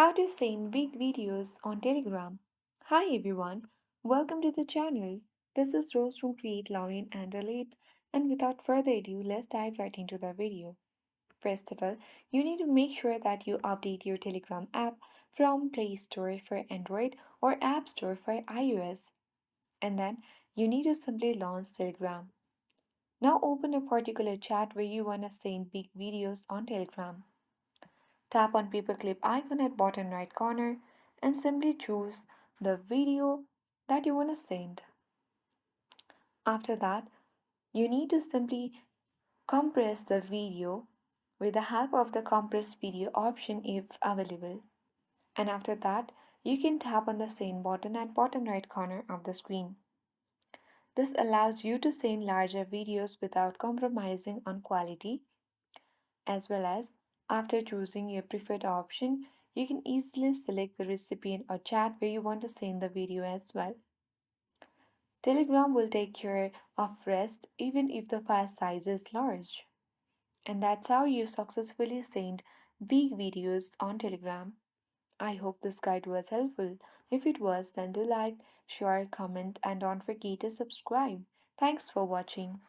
How to send big videos on Telegram. Hi everyone, welcome to the channel. This is Rose from Create Login and Delete, and without further ado, let's dive right into the video. First of all, you need to make sure that you update your Telegram app from Play Store for Android or App Store for iOS, and then you need to simply launch Telegram. Now open a particular chat where you want to send big videos on Telegram. Tap on paperclip icon at bottom right corner and simply choose the video that you want to send. After that, you need to simply compress the video with the help of the compressed video option if available. And after that, you can tap on the send button at bottom right corner of the screen. This allows you to send larger videos without compromising on quality, as well as after choosing your preferred option, you can easily select the recipient or chat where you want to send the video as well. Telegram will take care of rest even if the file size is large. And that's how you successfully send big videos on Telegram. I hope this guide was helpful. If it was, then do like, share, comment, and don't forget to subscribe. Thanks for watching.